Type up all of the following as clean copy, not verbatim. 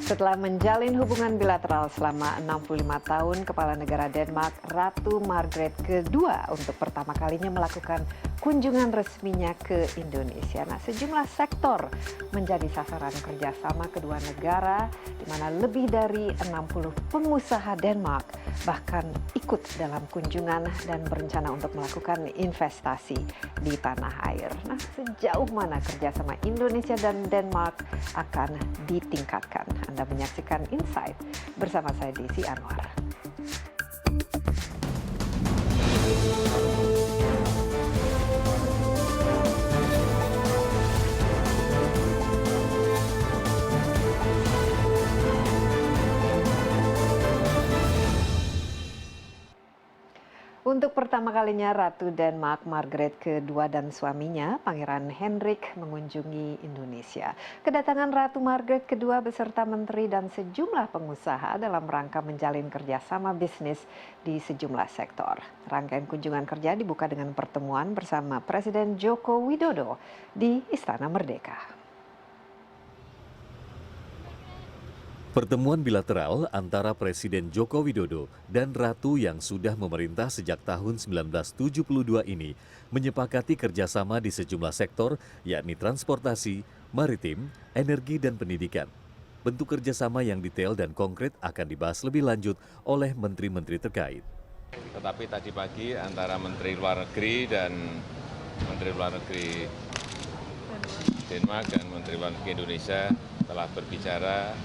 Setelah menjalin hubungan bilateral selama 65 tahun, Kepala Negara Denmark Ratu Margrethe II untuk pertama kalinya melakukan kunjungan resminya ke Indonesia. Nah, sejumlah sektor menjadi sasaran kerjasama kedua negara, di mana lebih dari 60 pengusaha Denmark bahkan ikut dalam kunjungan dan berencana untuk melakukan investasi di tanah air. Nah, sejauh mana kerjasama Indonesia dan Denmark akan ditingkatkan? Anda menyaksikan Insight bersama saya Desi Anwar. Untuk pertama kalinya, Ratu Denmark Margrethe II dan suaminya, Pangeran Henrik, mengunjungi Indonesia. Kedatangan Ratu Margrethe II beserta menteri dan sejumlah pengusaha dalam rangka menjalin kerjasama bisnis di sejumlah sektor. Rangkaian kunjungan kerja dibuka dengan pertemuan bersama Presiden Joko Widodo di Istana Merdeka. Pertemuan bilateral antara Presiden Joko Widodo dan Ratu yang sudah memerintah sejak tahun 1972 ini menyepakati kerjasama di sejumlah sektor, yakni transportasi, maritim, energi, dan pendidikan. Bentuk kerjasama yang detail dan konkret akan dibahas lebih lanjut oleh menteri-menteri terkait. Tetapi tadi pagi antara Menteri Luar Negeri dan Menteri Luar Negeri Denmark dan Menteri Luar Negeri Indonesia telah berbicara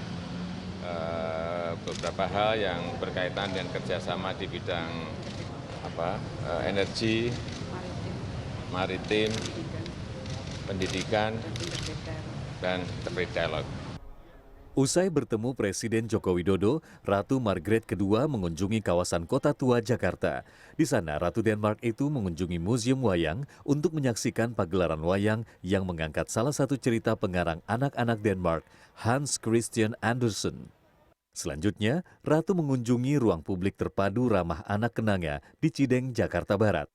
beberapa hal yang berkaitan dengan kerjasama di bidang energi, maritim, pendidikan, dan terkait dialog. Usai bertemu Presiden Joko Widodo, Ratu Margrethe II mengunjungi kawasan Kota Tua Jakarta. Di sana, Ratu Denmark itu mengunjungi Museum Wayang untuk menyaksikan pagelaran wayang yang mengangkat salah satu cerita pengarang anak-anak Denmark, Hans Christian Andersen. Selanjutnya, Ratu mengunjungi ruang publik terpadu ramah anak kenanga di Cideng, Jakarta Barat.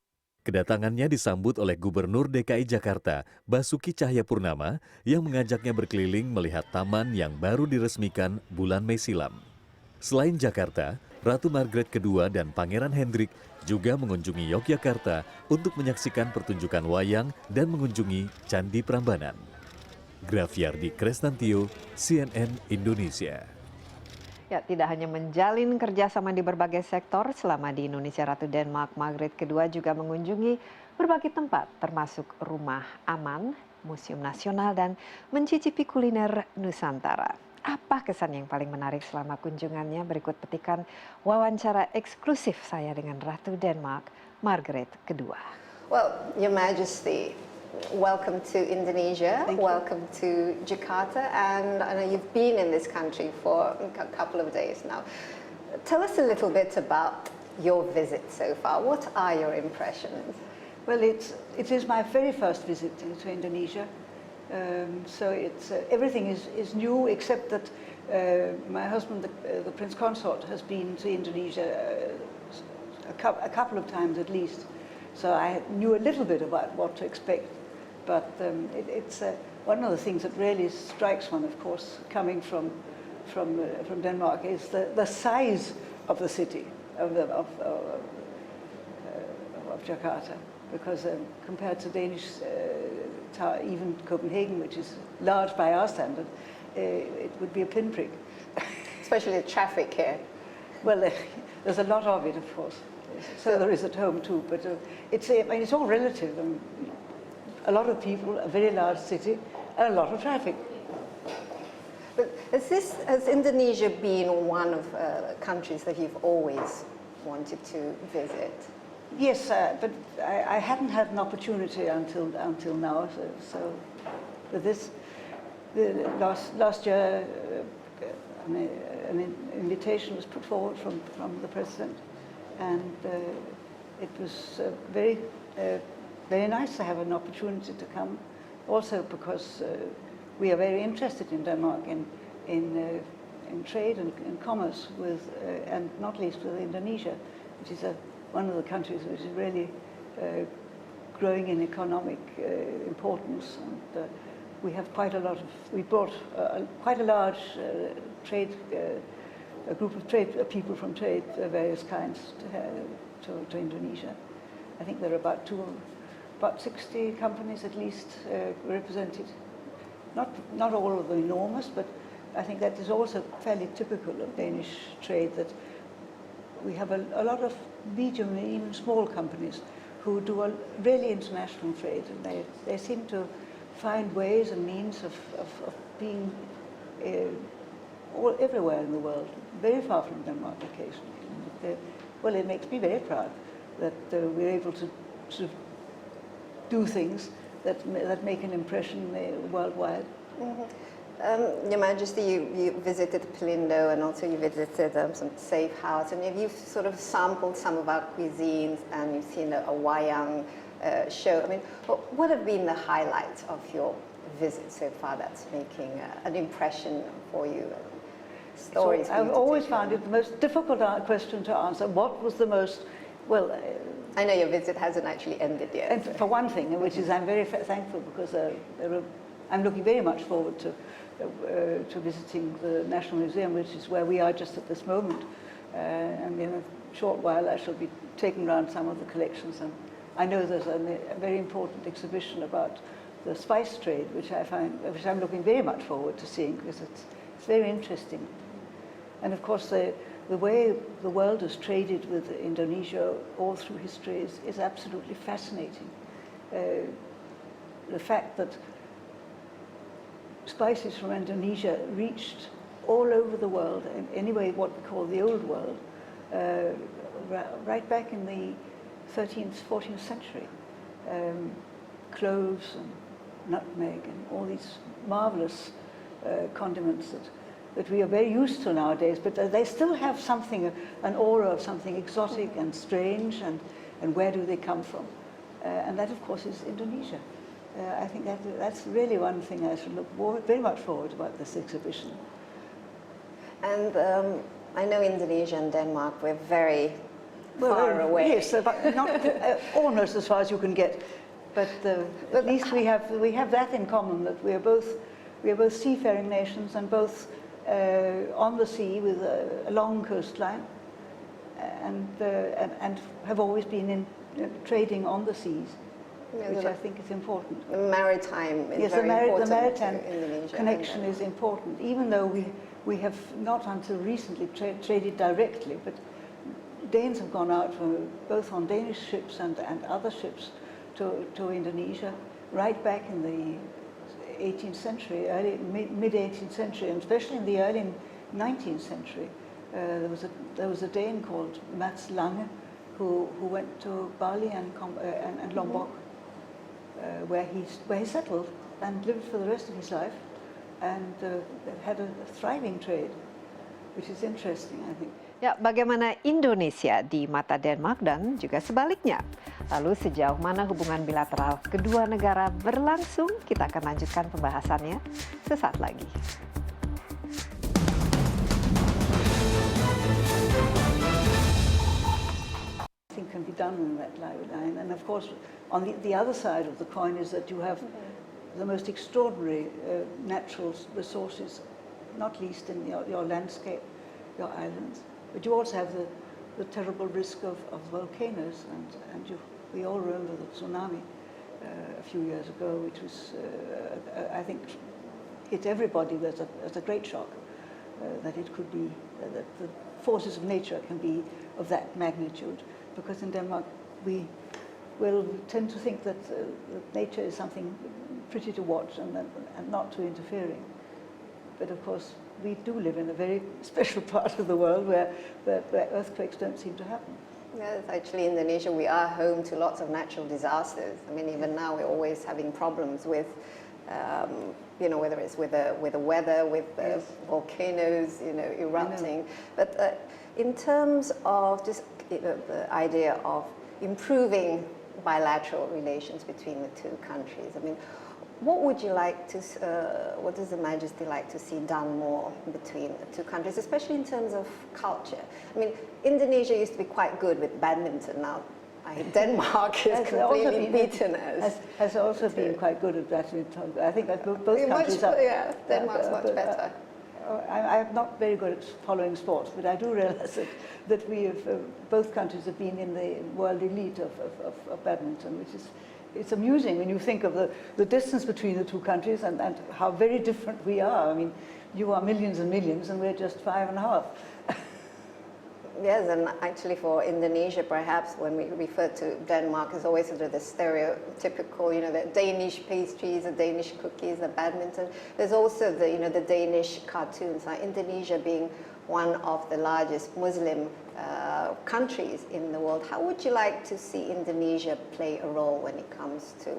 Kedatangannya disambut oleh Gubernur DKI Jakarta, Basuki Cahayapurnama, yang mengajaknya berkeliling melihat taman yang baru diresmikan bulan Mei silam. Selain Jakarta, Ratu Margrethe II dan Pangeran Hendrik juga mengunjungi Yogyakarta untuk menyaksikan pertunjukan wayang dan mengunjungi Candi Prambanan. Grafiardi Kresnantio, CNN Indonesia. Ya, tidak hanya menjalin kerjasama di berbagai sektor, selama di Indonesia, Ratu Denmark Margrethe II juga mengunjungi berbagai tempat, termasuk rumah aman, museum nasional, dan mencicipi kuliner Nusantara. Apa kesan yang paling menarik selama kunjungannya? Berikut petikan wawancara eksklusif saya dengan Ratu Denmark Margrethe II. Well, Your Majesty, welcome to Indonesia, welcome to Jakarta, and I know you've been in this country for a couple of days now. Tell us a little bit about your visit so far. What are your impressions? Well, it is my very first visit to Indonesia, so everything is new except that my husband, the Prince Consort, has been to Indonesia a couple of times at least, so I knew a little bit about what to expect. But it's one of the things that really strikes one, of course, coming from Denmark, is the size of the city of Jakarta, because compared to Danish tower, even Copenhagen, which is large by our standard, it would be a pinprick. Especially the traffic here. Well, there's a lot of it, of course. So there is at home too, but it's all relative. A lot of people, a very large city, and a lot of traffic. But has Indonesia been one of countries that you've always wanted to visit? Yes, but I hadn't had an opportunity until now. So last year, an invitation was put forward from the president, and it was very nice to have an opportunity to come, also because we are very interested in Denmark in trade and commerce with, and not least with Indonesia, which is one of the countries which is really growing in economic importance. And we have quite a lot of, we brought quite a large trade, a group of trade people from trade various kinds to Indonesia. I think there are about 60 companies at least represented. Not all of them enormous, but I think that is also fairly typical of Danish trade, that we have a lot of medium and even small companies who do a really international trade, and they seem to find ways and means of being everywhere in the world, very far from Denmark occasionally. Well, it makes me very proud that we're able to sort of do things that make an impression worldwide. Mm-hmm. Your Majesty, you visited Klynge and also you visited some safe house, and you've sort of sampled some of our cuisines and you've seen a wayang show. I mean, what have been the highlights of your visit so far that's making an impression for you? Stories. So I've always found it the most difficult question to answer. What was the most, well... I know your visit hasn't actually ended yet. And for one thing, which is I'm very thankful, because I'm looking very much forward to visiting the National Museum, which is where we are just at this moment. And in a short while I shall be taking around some of the collections, and I know there's a very important exhibition about the spice trade, which I'm looking very much forward to seeing, because it's very interesting. And of course the way the world has traded with Indonesia all through history is absolutely fascinating. The fact that spices from Indonesia reached all over the world, anyway what we call the old world, right back in the 13th, 14th century. Cloves and nutmeg and all these marvelous condiments that we are very used to nowadays, but they still have something, an aura of something exotic and strange, and where do they come from? And that, of course, is Indonesia. I think that's really one thing I should look very much forward about this exhibition. And I know Indonesia and Denmark, we're very far away. Yes, but not almost as far as you can get. But at least we have that in common, that we are both seafaring nations, and both on the sea with a long coastline, and have always been in trading on the seas, which I think is important. Maritime is very important. The maritime to Indonesia connection is important, even though we have not until recently traded directly, but Danes have gone out both on Danish ships and other ships to Indonesia right back in the 18th century, mid-18th century, and especially in the early 19th century. There was a Dane called Mats Lange who went to Bali and Lombok, where he settled and lived for the rest of his life, and had a thriving trade, which is interesting, I think. Ya, bagaimana Indonesia di mata Denmark dan juga sebaliknya? Lalu sejauh mana hubungan bilateral kedua negara berlangsung? Kita akan lanjutkan pembahasannya sesaat lagi. I think can be done in that line, and of course, on the other side of the coin is that you have the most extraordinary natural resources, not least in your landscape, your islands. But you also have the terrible risk of volcanoes, and we all remember the tsunami a few years ago, which was, I think, hit everybody as a great shock, that it could be, that the forces of nature can be of that magnitude. Because in Denmark, we will tend to think that nature is something pretty to watch and not too interfering. But of course, we do live in a very special part of the world where earthquakes don't seem to happen. Yes, actually, Indonesia, we are home to lots of natural disasters. I mean, even now we're always having problems with, whether it's with the weather, with volcanoes, erupting. But in terms of just the idea of improving bilateral relations between the two countries, I mean, what would you like to, what does Her Majesty like to see done more between the two countries, especially in terms of culture? I mean, Indonesia used to be quite good with badminton. Now, Denmark is completely beaten us. has also been quite good at that. I think that both countries are. Yeah, Denmark's much better. I'm not very good at following sports, but I do realize that we have, both countries have been in the world elite of badminton, which is, it's amusing when you think of the distance between the two countries and how very different we are. I mean, you are millions and millions and we're just 5.5. Yes, and actually for Indonesia, perhaps when we refer to Denmark, is always sort of the stereotypical, you know, the Danish pastries, the Danish cookies, the badminton. There's also the, you know, the Danish cartoons. Like Indonesia being one of the largest Muslim countries in the world. How would you like to see Indonesia play a role when it comes to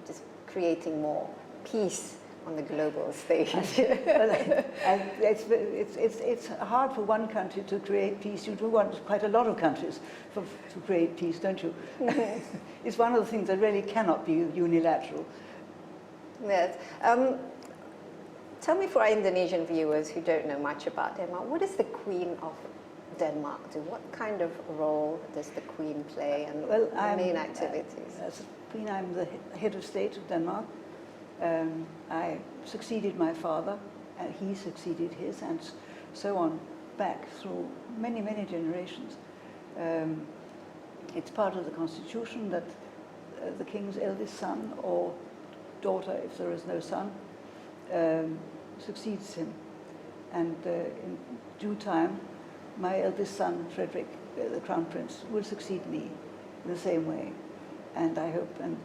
just creating more peace on the global stage? It's hard for one country to create peace. You do want quite a lot of countries to create peace, don't you? It's one of the things that really cannot be unilateral. Yes. Tell me, for our Indonesian viewers who don't know much about Denmark, what does the Queen of Denmark do? What kind of role does the Queen play, and the main activities? As Queen, I'm the head of state of Denmark. I succeeded my father, and he succeeded his, and so on back through many, many generations. It's part of the constitution that the king's eldest son or daughter, if there is no son, succeeds him. And in due time, my eldest son, Frederick, the Crown Prince, will succeed me in the same way. And I hope and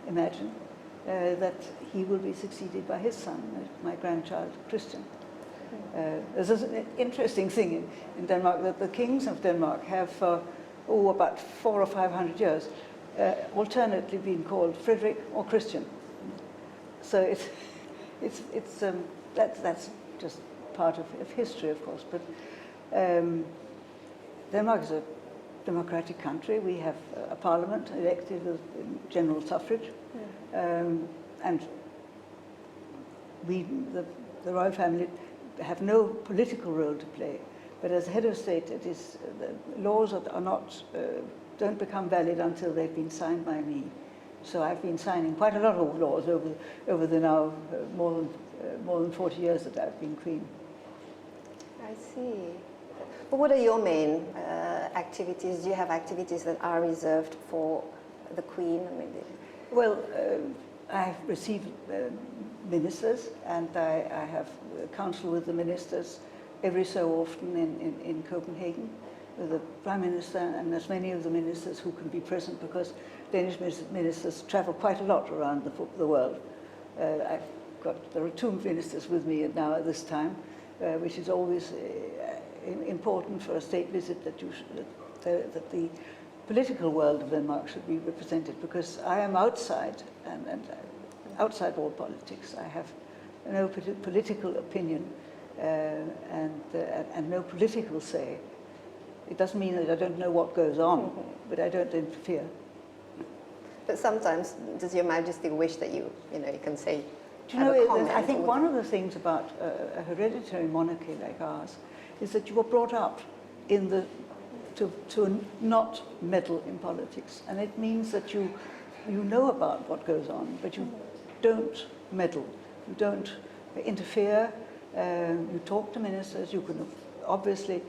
imagine that he will be succeeded by his son, my grandchild, Christian. There's an interesting thing in Denmark, that the kings of Denmark have for about 400 or 500 years alternately been called Frederick or Christian. So that's just part of history, of course. But Denmark is a democratic country. We have a parliament elected with general suffrage. And the royal family have no political role to play, but as head of state, it is the laws are not don't become valid until they've been signed by me. So I've been signing quite a lot of laws over the now more than 40 years that I've been queen. I see. But what are your main activities? Do you have activities that are reserved for the Queen? I mean, well, I've received ministers, and I have counsel with the ministers every so often in Copenhagen with the Prime Minister and as many of the ministers who can be present, because Danish ministers travel quite a lot around the world. There are 2 ministers with me now at this time, which is always important for a state visit, that the political world of Denmark should be represented, because I am outside and outside all politics. I have no political opinion and no political say. It doesn't mean that I don't know what goes on, but I don't interfere. But sometimes, does Your Majesty wish that you can say? Do you know? I think one of the things about a hereditary monarchy like ours is that you are brought up to not meddle in politics, and it means that you know about what goes on, but you don't meddle, you don't interfere. You talk to ministers. You can obviously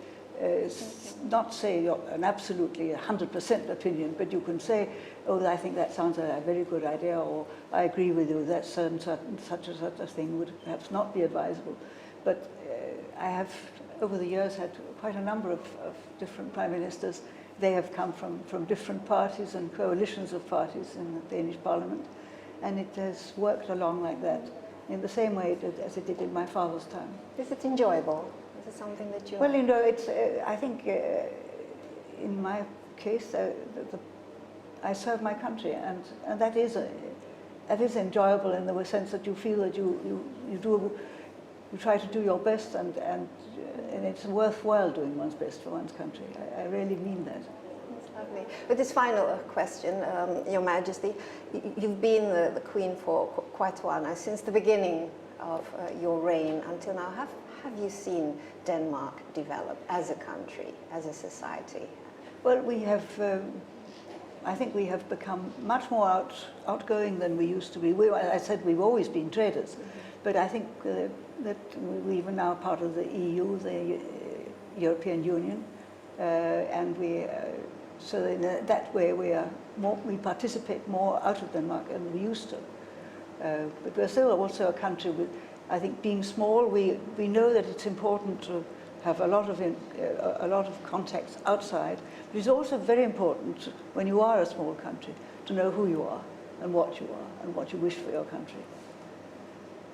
not say an absolutely 100% opinion, but you can say, "Oh, I think that sounds like a very good idea," or "I agree with you that such a thing would perhaps not be advisable." But I have, over the years, had quite a number of different prime ministers. They have come from different parties and coalitions of parties in the Danish parliament, and it has worked along like that, in the same way as it did in my father's time. Is it enjoyable? Is it something that you... Well, it's. I think in my case, I serve my country, and that is enjoyable in the sense that you feel that you try to do your best, and it's worthwhile doing one's best for one's country. I really mean that. That's lovely. But this final question, Your Majesty, you've been the Queen for quite a while now, since the beginning of your reign until now. Have you seen Denmark develop as a country, as a society? Well, we have I think we have become much more outgoing than we used to be. I said we've always been traders, but I think that we are now part of the EU, the European Union, and so in that way we participate more out of Denmark than we used to. But we're still also a country with, I think, being small, we know that it's important to have a lot of contacts outside, but it's also very important when you are a small country to know who you are and what you wish for your country.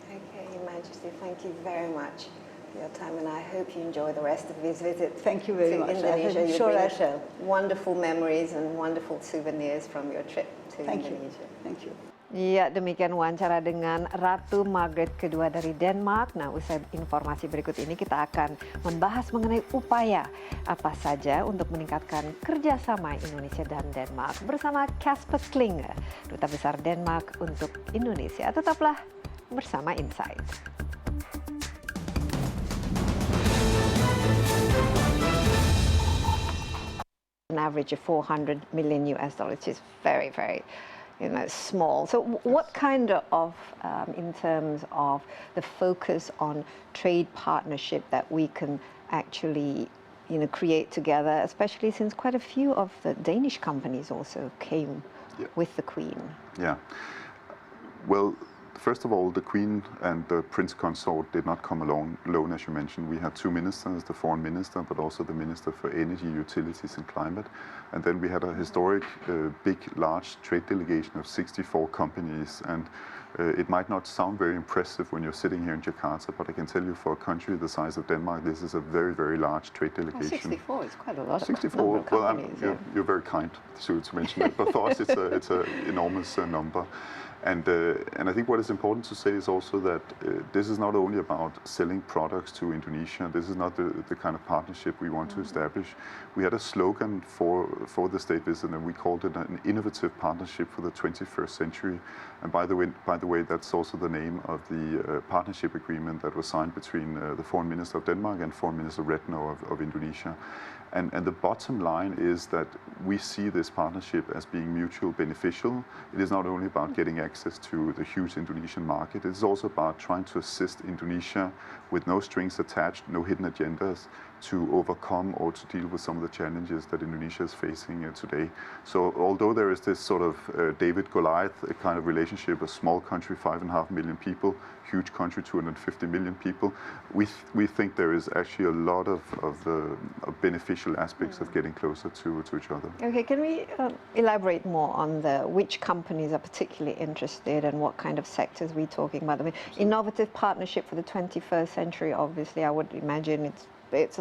Okay, Your Majesty, thank you very much for your time, and I hope you enjoy the rest of this visit. Thank you very much. Indonesia. I'm sure I shall. Wonderful memories and wonderful souvenirs from your trip to Indonesia. Thank you. Ya, demikian wawancara dengan Ratu Margrethe kedua dari Denmark. Nah, usai informasi berikut ini kita akan membahas mengenai upaya apa saja untuk meningkatkan kerjasama Indonesia dan Denmark bersama Casper Klynge, Duta Besar Denmark untuk Indonesia. Tetaplah bersama Insight. An average of 400 million US dollars, which is very, very small. So what kind of, in terms of the focus on trade partnership that we can actually, create together, especially since quite a few of the Danish companies also came with the Queen? Yeah. Well, first of all, the Queen and the Prince Consort did not come alone, as you mentioned. We had two ministers, the Foreign Minister, but also the Minister for Energy, Utilities and Climate. And then we had a historic, large trade delegation of 64 companies. And it might not sound very impressive when you're sitting here in Jakarta, but I can tell you for a country the size of Denmark, this is a very, very large trade delegation. 64 is quite a lot. 64, of companies, you're very kind to mention that, but for us it's an enormous number. And I think what is important to say is also that this is not only about selling products to Indonesia. This is not the kind of partnership we want to establish. We had a slogan for the state visit, and we called it an innovative partnership for the 21st century. And by the way, that's also the name of the partnership agreement that was signed between the Foreign Minister of Denmark and Foreign Minister Retno of Indonesia. And the bottom line is that we see this partnership as being mutually beneficial. It is not only about getting access to the huge Indonesian market, it is also about trying to assist Indonesia with no strings attached, no hidden agendas, to overcome or to deal with some of the challenges that Indonesia is facing today. So although there is this sort of David Goliath kind of relationship, a small country, 5.5 million people, huge country, 250 million people, we think there is actually a lot of beneficial aspects of getting closer to each other. Okay, can we elaborate more on which companies are particularly interested and what kind of sectors we're talking about? I mean, innovative partnership for the 21st century, obviously, I would imagine it's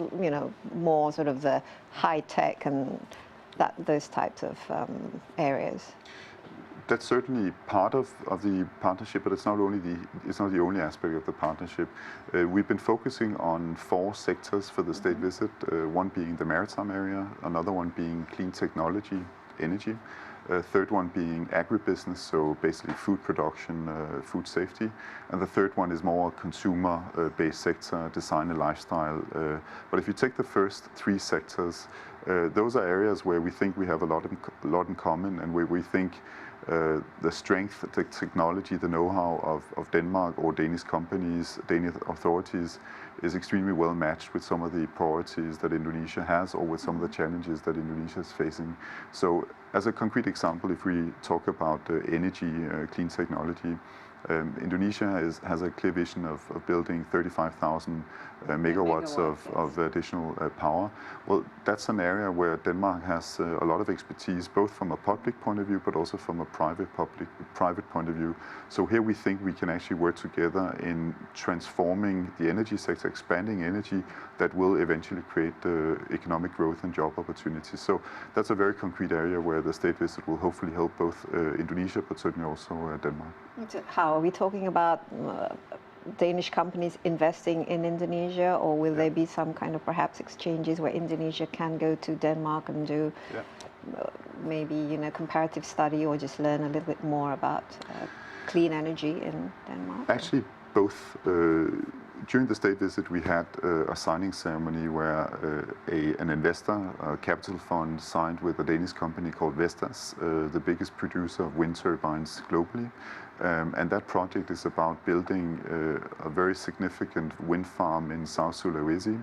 more sort of the high tech and those types of areas. That's certainly part of the partnership, but it's not the only aspect of the partnership. We've been focusing on 4 sectors for the state visit, one being the maritime area, another one being clean technology, energy, third one being agribusiness, so basically food production, food safety, and the third one is more consumer-based sector, design and lifestyle. But if you take the first 3 sectors, those are areas where we think we have a lot in common, and where we think the strength, the technology, the know-how of Denmark or Danish companies, Danish authorities is extremely well matched with some of the priorities that Indonesia has, or with some of the challenges that Indonesia is facing. So as a concrete example, if we talk about energy, clean technology, Indonesia has a clear vision of building 35,000 megawatts of additional power. Well, that's an area where Denmark has a lot of expertise, both from a public point of view, but also from a private point of view. So here we think we can actually work together in transforming the energy sector, expanding energy that will eventually create economic growth and job opportunities. So that's a very concrete area where the state visit will hopefully help both Indonesia, but certainly also Denmark. How are we talking about Danish companies investing in Indonesia, or will there be some kind of perhaps exchanges where Indonesia can go to Denmark and do maybe comparative study, or just learn a little bit more about clean energy in Denmark? Actually, both. during the state visit, we had a signing ceremony where an investor, a capital fund, signed with a Danish company called Vestas, the biggest producer of wind turbines globally. And that project is about building a very significant wind farm in South Sulawesi,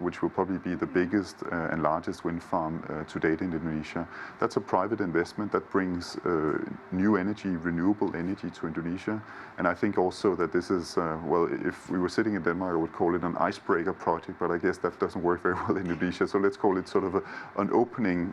which will probably be the biggest and largest wind farm to date in Indonesia. That's a private investment that brings new energy, renewable energy to Indonesia. And I think also that this is, well, if we were sitting in Denmark, I would call it an icebreaker project, but I guess that doesn't work very well in Indonesia. So let's call it sort of an opening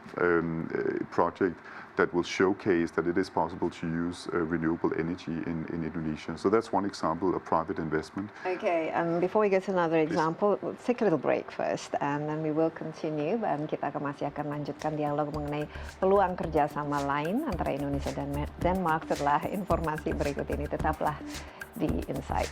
project that will showcase that it is possible to use renewable energy in Indonesia. So that's one example, a private investment. Okay, before we get to another example, let's take a little break first, and then we will continue. Dan kita masih akan lanjutkan dialog mengenai peluang kerjasama lain antara Indonesia dan Denmark setelah informasi berikut ini. Tetaplah di Insight.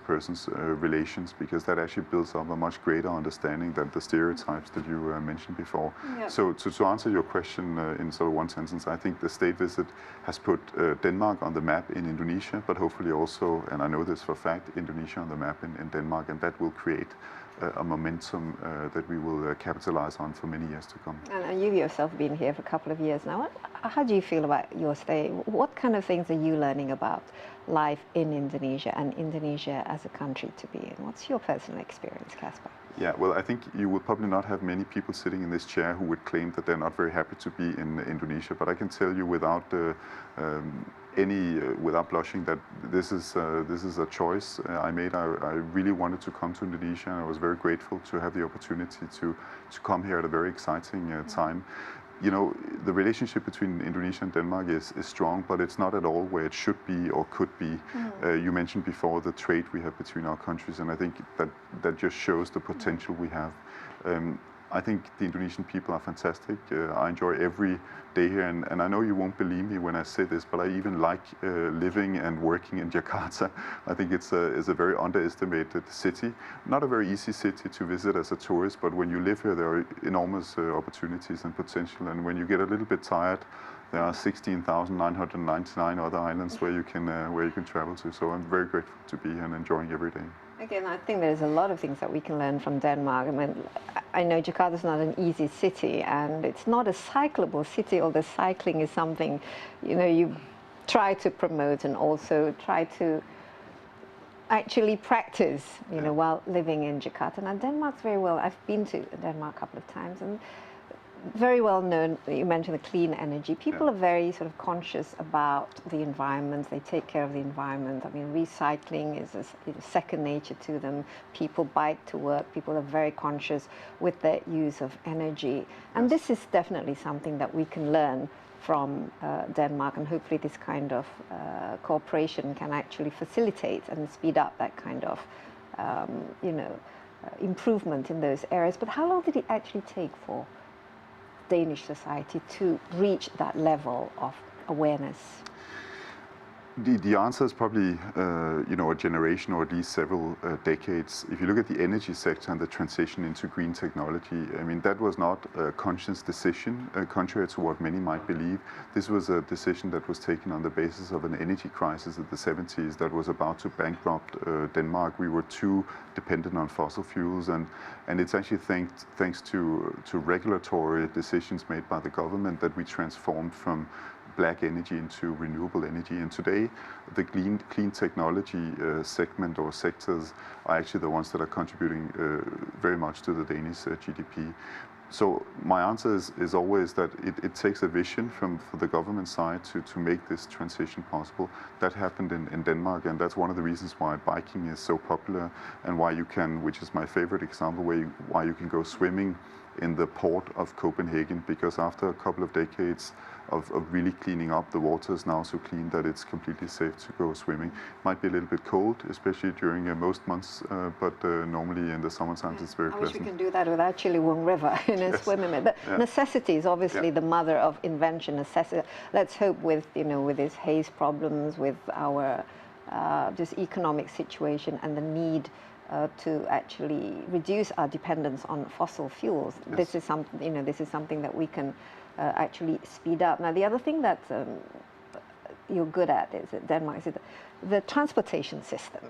Person's relations, because that actually builds up a much greater understanding than the stereotypes that you mentioned before. Yep. So to answer your question in sort of one sentence, I think the state visit has put Denmark on the map in Indonesia, but hopefully also, and I know this for a fact, Indonesia on the map in Denmark, and that will create a momentum that we will capitalize on for many years to come. And you yourself been here for a couple of years now. How do you feel about your stay? What kind of things are you learning about life in Indonesia and Indonesia as a country to be in? What's your personal experience, Casper? Yeah, well, I think you will probably not have many people sitting in this chair who would claim that they're not very happy to be in Indonesia, but I can tell you without without blushing that this is a choice I made. I really wanted to come to Indonesia, and I was very grateful to have the opportunity to come here at a very exciting time. You know, the relationship between Indonesia and Denmark is strong, but it's not at all where it should be or could be. You mentioned before the trade we have between our countries, and I think that just shows the potential we have. I think the Indonesian people are fantastic. I enjoy every day here, and I know you won't believe me when I say this, but I even like living and working in Jakarta. I think it's a very underestimated city. Not a very easy city to visit as a tourist, but when you live here, there are enormous opportunities and potential. And when you get a little bit tired, there are 16,999 other islands where you can travel to. So I'm very grateful to be here and enjoying every day. Again, I think there's a lot of things that we can learn from Denmark. I mean, I know Jakarta is not an easy city, and it's not a cyclable city, although cycling is something, you know, you try to promote and also try to actually practice, you know, while living in Jakarta. Now, Denmark's very well, I've been to Denmark a couple of times, and very well known. You mentioned the clean energy. People are very sort of conscious about the environment. They take care of the environment. I mean, recycling is second nature to them. People bike to work. People are very conscious with their use of energy. And this is definitely something that we can learn from Denmark, and hopefully this kind of cooperation can actually facilitate and speed up that kind of, improvement in those areas. But how long did it actually take for Danish society to reach that level of awareness? The answer is probably, a generation or at least several decades. If you look at the energy sector and the transition into green technology, I mean, that was not a conscious decision, contrary to what many might believe. This was a decision that was taken on the basis of an energy crisis in the 70s that was about to bankrupt Denmark. We were too dependent on fossil fuels, and it's actually thanks to regulatory decisions made by the government that we transformed from black energy into renewable energy. And today, the clean technology segment or sectors are actually the ones that are contributing very much to the Danish GDP. So my answer is always that it takes a vision from the government side to make this transition possible. That happened in Denmark, and that's one of the reasons why biking is so popular, and why you can, which is my favorite example, why you can go swimming in the port of Copenhagen, because after a couple of decades of really cleaning up, the water is now so clean that it's completely safe to go swimming. It might be a little bit cold, especially during most months, but normally in the summertime it's very pleasant. I wish we can do that without Chilliwung River, swimming. But necessity is obviously the mother of invention. Necessity. Let's hope with these haze problems, with our just economic situation and the need to actually reduce our dependence on fossil fuels. Yes. This is something, this is something that we can actually speed up. Now, the other thing that you're good at is at Denmark is the transportation system.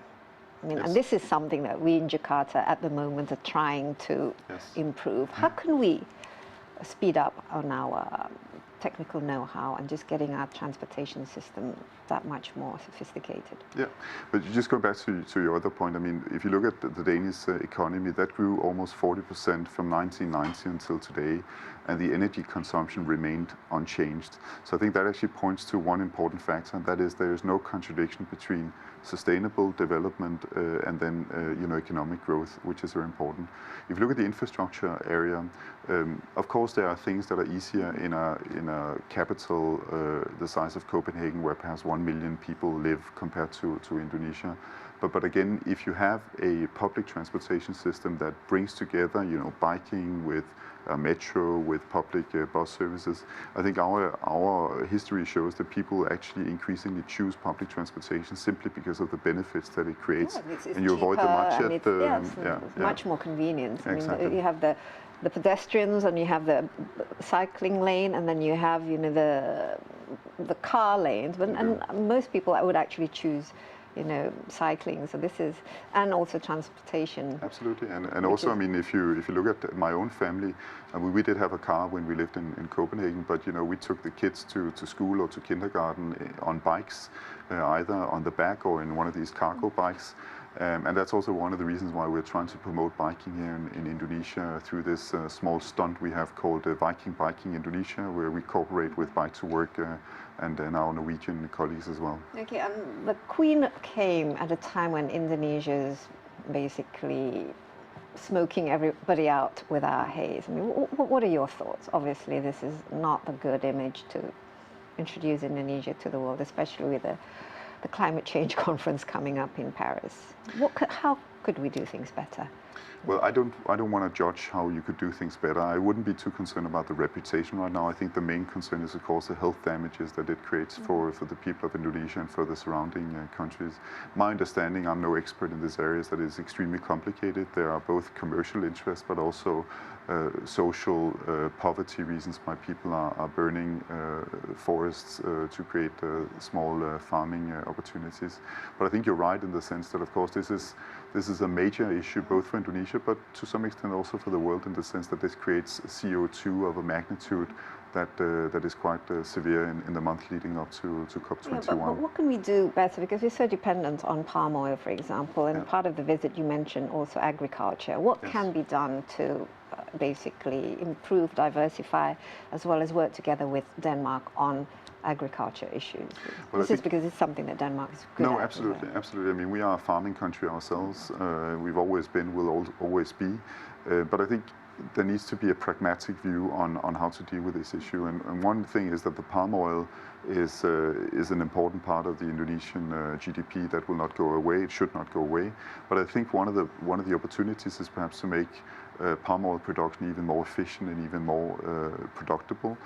I mean, Yes. and this is something that we in Jakarta at the moment are trying to improve. How can we speed up on our technical know-how and just getting our transportation system that much more sophisticated? Yeah, but you just go back to your other point. I mean, if you look at the Danish economy, that grew almost 40% from 1990 until today, and the energy consumption remained unchanged. So I think that actually points to one important factor, and that is there is no contradiction between sustainable development and then economic growth, which is very important. If you look at the infrastructure area, of course there are things that are easier in a capital the size of Copenhagen, where perhaps 1 million people live compared to Indonesia. But again, if you have a public transportation system that brings together, biking with metro, with public bus services, I think our history shows that people actually increasingly choose public transportation simply because of the benefits that it creates, It's and you avoid the cheaper much and it's much more convenient. Exactly. I mean, you have the pedestrians, and you have the cycling lane, and then you have the car lanes. But and most people would actually choose cycling. So this is, and also transportation. Absolutely, and also, I mean, if you look at my own family, we did have a car when we lived in Copenhagen, but we took the kids to school or to kindergarten on bikes, either on the back or in one of these cargo bikes. And that's also one of the reasons why we're trying to promote biking here in Indonesia through this small stunt we have called Biking Indonesia, where we cooperate with Bike to Work and our Norwegian colleagues as well. Okay, and the Queen came at a time when Indonesia's basically smoking everybody out with our haze. I mean, what are your thoughts? Obviously, this is not a good image to introduce Indonesia to the world, especially with the climate change conference coming up in Paris. How could we do things better? Well, I don't want to judge how you could do things better. I wouldn't be too concerned about the reputation right now. I think the main concern is, of course, the health damages that it creates for the people of Indonesia and for the surrounding countries. My understanding, I'm no expert in this area, is that it's extremely complicated. There are both commercial interests, but also social poverty reasons why people are burning forests to create small farming opportunities. But I think you're right in the sense that, of course, this is a major issue both for Indonesia, but to some extent also for the world, in the sense that this creates CO2 of a magnitude that is quite severe in the month leading up to COP21. Yeah, but what can we do better? Because we're so dependent on palm oil, for example, and part of the visit you mentioned also agriculture. What can be done to basically improve, diversify, as well as work together with Denmark on agriculture issues? Well, this is because it's something that Denmark is good at. No, absolutely, absolutely. I mean, we are a farming country ourselves. We've always been, will always be. But I think there needs to be a pragmatic view on how to deal with this issue. And one thing is that the palm oil is an important part of the Indonesian GDP that will not go away. It should not go away. But I think one of the opportunities is perhaps to make palm oil production even more efficient and even more productable.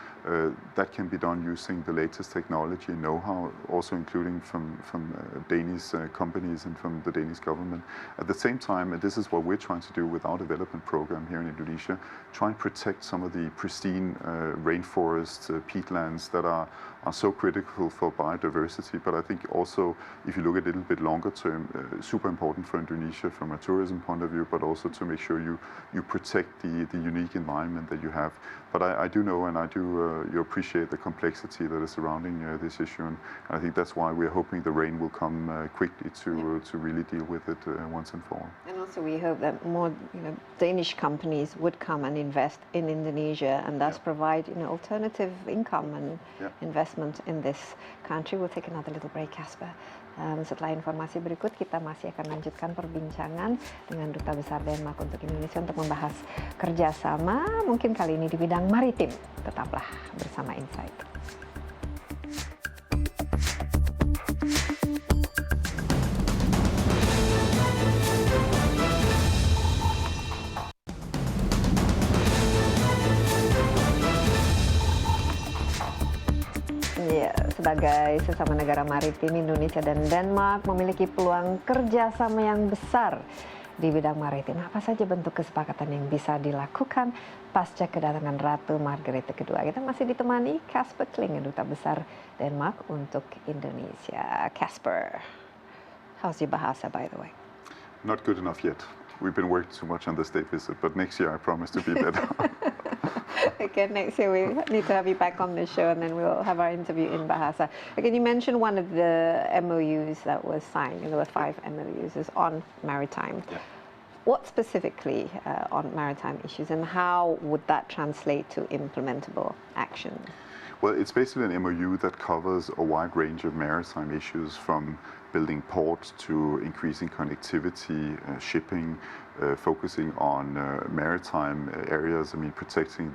That can be done using the latest technology and know-how, also including from Danish companies and from the Danish government. At the same time, and this is what we're trying to do with our development program here in Indonesia, try and protect some of the pristine rainforests, peatlands that are so critical for biodiversity. But I think also, if you look at it a little bit longer term, super important for Indonesia from a tourism point of view, but also to make sure you protect the unique environment that you have. But I do know, and I do you appreciate the complexity that is surrounding this issue, and I think that's why we're hoping the rain will come quickly to really deal with it once and for all. And also we hope that more Danish companies would come and invest in Indonesia and thus provide alternative income and investment in this country. We'll take another little break, Casper. Setelah informasi berikut, kita masih akan lanjutkan perbincangan dengan Duta Besar Denmark untuk Indonesia untuk membahas kerjasama, mungkin kali ini di bidang maritim. Tetaplah bersama Insight. Ya, sebagai sesama negara maritim, Indonesia dan Denmark memiliki peluang kerjasama yang besar di bidang maritim. Apa saja bentuk kesepakatan yang bisa dilakukan pasca kedatangan Ratu Margrethe kedua? Kita masih ditemani Casper Klynge, Duta Besar Denmark untuk Indonesia. Casper, how's your bahasa, by the way? Not good enough yet. We've been working too much on the state visit, but next year I promise to be better. Okay, next year we need to have you back on the show, and then we'll have our interview in Bahasa. Again, you mentioned one of the MOUs that was signed, and there were 5 MOUs, is on maritime. Yeah. What specifically on maritime issues, and how would that translate to implementable action? Well, it's basically an MOU that covers a wide range of maritime issues, from building ports to increasing connectivity, shipping, focusing on maritime areas. I mean, protecting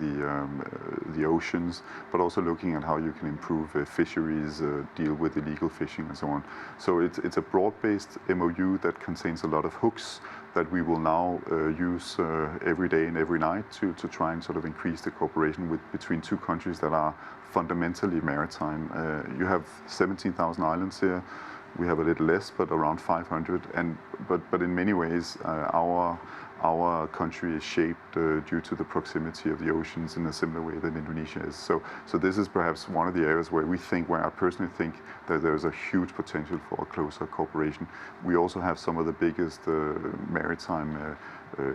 the oceans, but also looking at how you can improve fisheries, deal with illegal fishing, and so on. So it's a broad-based MOU that contains a lot of hooks that we will now use every day and every night to try and sort of increase the cooperation between two countries that are fundamentally maritime. You have 17,000 islands here. We have a little less, but around 500. But in many ways, our country is shaped due to the proximity of the oceans in a similar way that Indonesia is. So this is perhaps one of the areas where I personally think that there is a huge potential for a closer cooperation. We also have some of the biggest maritime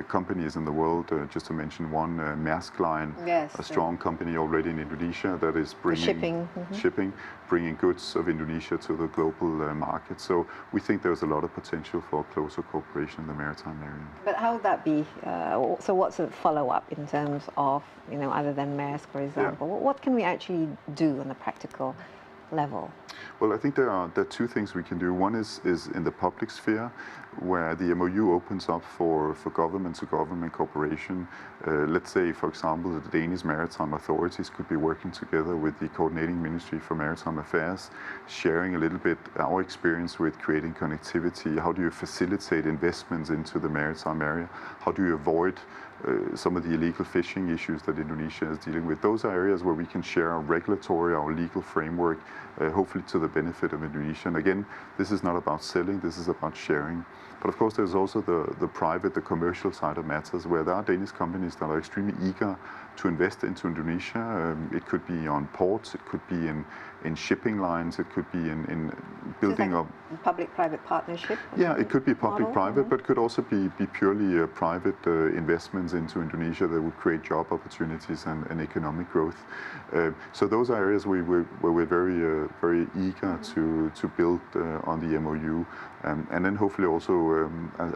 companies in the world. Just to mention one, Maersk Line, Yes, a strong company already in Indonesia that is bringing shipping. Bringing goods of Indonesia to the global market. So we think there's a lot of potential for closer cooperation in the maritime area. But how would that be? So what's the follow-up in terms of, other than Maersk, for example? Yeah. What can we actually do on a practical level? Well, I think there are 2 things we can do. One is in the public sphere, where the MOU opens up for government-to-government cooperation. Let's say, for example, the Danish maritime authorities could be working together with the coordinating Ministry for Maritime Affairs, sharing a little bit our experience with creating connectivity. How do you facilitate investments into the maritime area? How do you avoid some of the illegal fishing issues that Indonesia is dealing with? Those are areas where we can share our regulatory, our legal framework, hopefully to the benefit of Indonesia. And again, this is not about selling, this is about sharing. But of course, there's also the private, the commercial side of matters, where there are Danish companies that are extremely eager to invest into Indonesia. It could be on ports, it could be in shipping lines, it could be in building up Public-private partnership? Yeah, it could be public-private, Mm-hmm. but could also be purely private investments into Indonesia that would create job opportunities and economic growth. So those are areas where we're very eager to build on the MOU. And then hopefully also,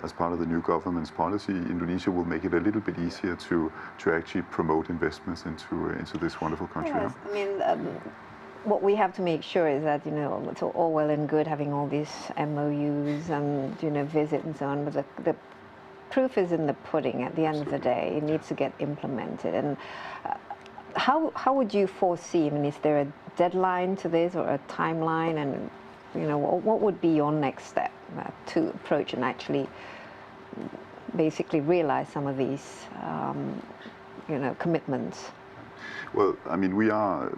as part of the new government's policy, Indonesia will make it a little bit easier to actually promote investments into this wonderful country. Yes, I mean, what we have to make sure is that, it's all well and good having all these MOUs and, visit and so on, but the proof is in the pudding at the end of the day. It needs to get implemented. And how would you foresee, is there a deadline to this or a timeline? And, what would be your next step to approach and actually basically realize some of these, commitments? Well, we are,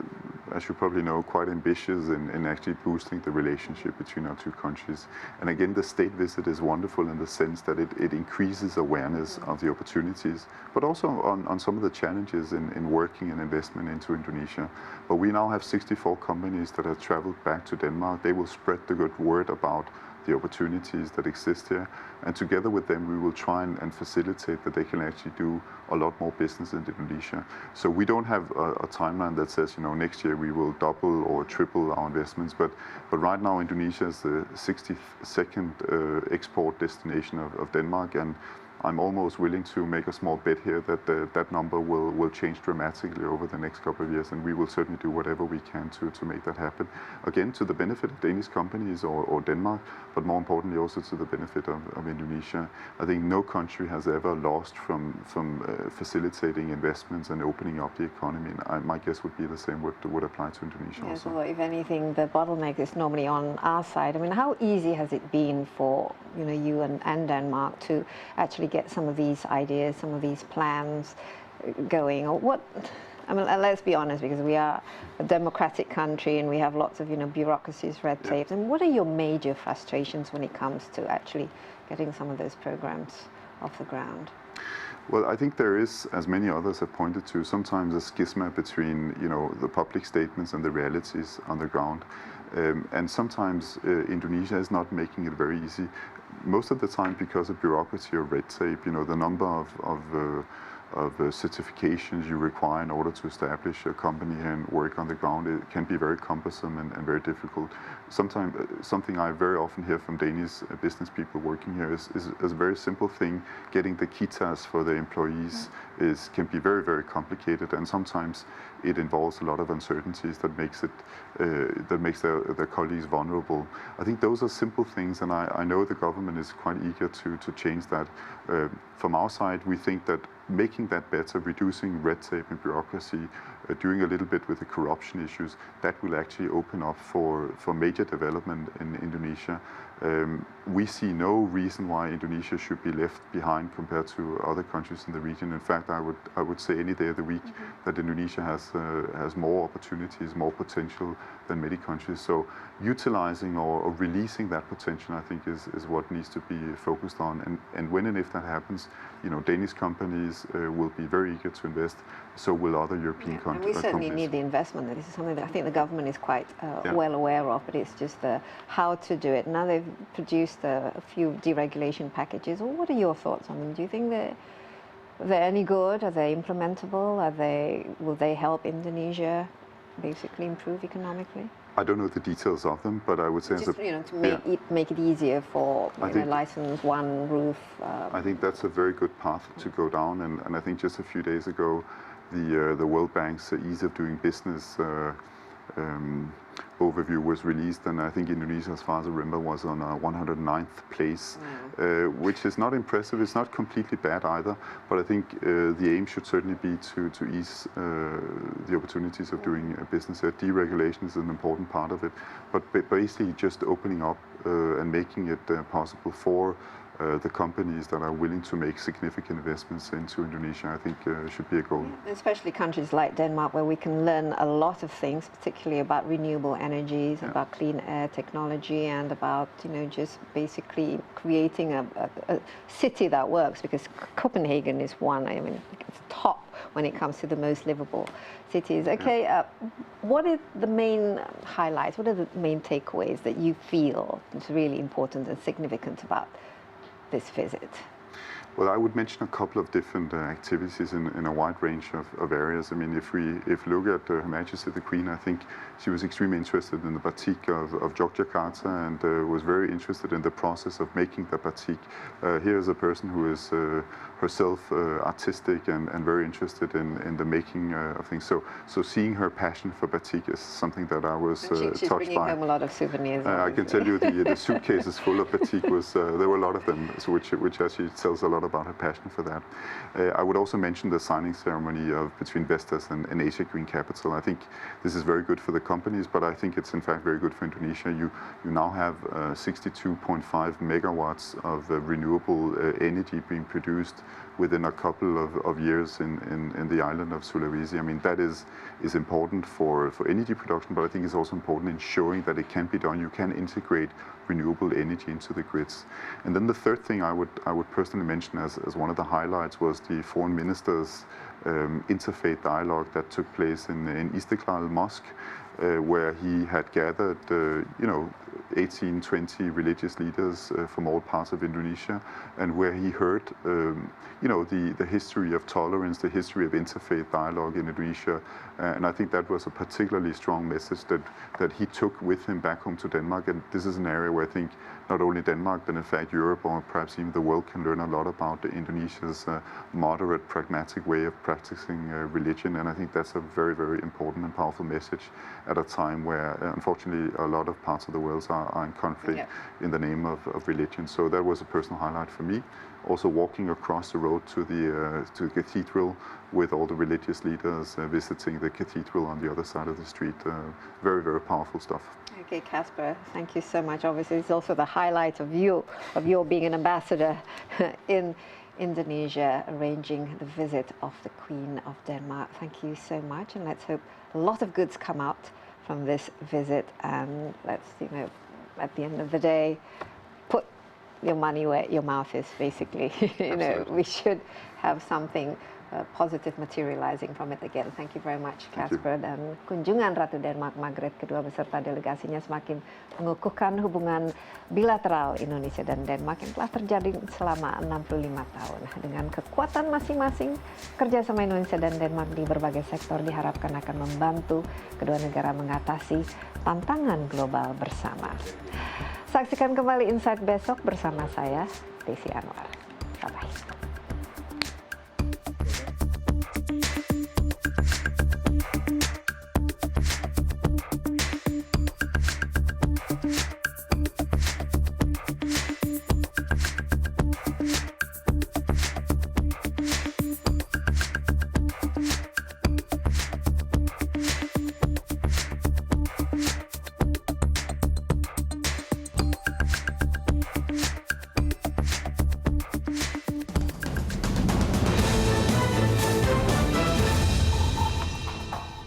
as you probably know, quite ambitious in actually boosting the relationship between our two countries. And again, the state visit is wonderful in the sense that it increases awareness of the opportunities, but also on some of the challenges in working and investment into Indonesia. But we now have 64 companies that have traveled back to Denmark. They will spread the good word about the opportunities that exist here, and together with them we will try and facilitate that they can actually do a lot more business in Indonesia. So we don't have a timeline that says, next year we will double or triple our investments, but right now Indonesia is the 62nd export destination of Denmark, and I'm almost willing to make a small bet here that that number will change dramatically over the next couple of years, and we will certainly do whatever we can to make that happen. Again, to the benefit of Danish companies or Denmark, but more importantly also to the benefit of Indonesia. I think no country has ever lost from facilitating investments and opening up the economy, and my guess would be the same would apply to Indonesia yes, also. well, if anything, the bottleneck is normally on our side. How easy has it been for you and Denmark to actually get some of these ideas, some of these plans going? Or what? Let's be honest, because we are a democratic country and we have lots of bureaucracies, red tape. And what are your major frustrations when it comes to actually getting some of those programs off the ground? Well, I think there is, as many others have pointed to, sometimes a schisma between, the public statements and the realities on the ground. And sometimes Indonesia is not making it very easy. Most of the time because of bureaucracy or red tape, the number of certifications you require in order to establish a company and work on the ground, it can be very cumbersome and very difficult. Sometimes something I very often hear from Danish business people working here is a very simple thing. Getting the kitas for the employees can be very, very complicated, and sometimes it involves a lot of uncertainties that makes their colleagues vulnerable. I think those are simple things, and I know the government is quite eager to change that. From our side, we think that making that better, reducing red tape and bureaucracy, doing a little bit with the corruption issues, that will actually open up for major development in Indonesia. We see no reason why Indonesia should be left behind compared to other countries in the region. In fact, I would say any day of the week that Indonesia has more opportunities, more potential than many countries. So utilizing or releasing that potential, I think, is what needs to be focused on. And when and if that happens, Danish companies will be very eager to invest. So will other European countries. And we certainly need the investment. This is something that I think the government is quite well aware of, but it's just how to do it. Now they've produced a few deregulation packages. What are your thoughts on them? Do you think they're any good? Are they implementable? Will they help Indonesia basically improve economically? I don't know the details of them, but I would say just, to make it easier for license one roof. I think that's a very good path to go down, and I think just a few days ago, the World Bank's Ease of Doing Business overview was released, and I think Indonesia, as far as I remember, was on 109th place, which is not impressive. It's not completely bad either, but I think the aim should certainly be to ease the opportunities of doing business. Deregulation is an important part of it, but basically just opening up and making it possible for the companies that are willing to make significant investments into Indonesia, I think should be a goal. Yeah, especially countries like Denmark, where we can learn a lot of things, particularly about renewable energies, about clean air technology, and about just basically creating a city that works. Because Copenhagen is one. I mean, it's top when it comes to the most livable cities. Okay, what are the main highlights? What are the main takeaways that you feel is really important and significant about this visit? Well, I would mention a couple of different activities in a wide range of areas. I mean, if we look at Her Majesty the Queen, I think she was extremely interested in the batik of Jakarta, and was very interested in the process of making the batik. Here's a person who is herself artistic and very interested in the making of things. So seeing her passion for batik is something that I was touched by. She's bringing home a lot of souvenirs. I can tell you the suitcases full of batik there were a lot of them, which actually tells a lot about her passion for that. I would also mention the signing ceremony between Vestas and Asia Green Capital. I think this is very good for the companies, but I think it's in fact very good for Indonesia. You now have 62.5 megawatts of renewable energy being produced within a couple of years in the island of Sulawesi. I mean, that is important for energy production, but I think it's also important in showing that it can be done. You can integrate renewable energy into the grids. And then the third thing I would personally mention as one of the highlights was the foreign ministers' interfaith dialogue that took place in Istiklal Mosque, where he had gathered 18, 20 religious leaders from all parts of Indonesia, and where he heard the history of tolerance, the history of interfaith dialogue in Indonesia. And I think that was a particularly strong message that he took with him back home to Denmark. And this is an area where I think not only Denmark, but in fact Europe, or perhaps even the world, can learn a lot about Indonesia's moderate, pragmatic way of practicing religion. And I think that's a very, very important and powerful message at a time where, unfortunately, a lot of parts of the world are in conflict in the name of religion. So that was a personal highlight for me. Also walking across the road to the cathedral with all the religious leaders, visiting the cathedral on the other side of the street. Very, very powerful stuff. Okay, Casper, thank you so much. Obviously, it's also the highlight of your being an ambassador in Indonesia, arranging the visit of the Queen of Denmark. Thank you so much, and let's hope a lot of goods come out from this visit, and let's, at the end of the day, put your money where your mouth is, basically. We should have something positive materializing from it again. Thank you very much, Casper. Dan kunjungan Ratu Denmark Margrethe kedua beserta delegasinya semakin mengukuhkan hubungan bilateral Indonesia dan Denmark yang telah terjadi selama 65 tahun. Dengan kekuatan masing-masing, kerjasama Indonesia dan Denmark di berbagai sektor diharapkan akan membantu kedua negara mengatasi tantangan global bersama. Saksikan kembali Insight besok bersama saya, Desi Anwar. Bye-bye.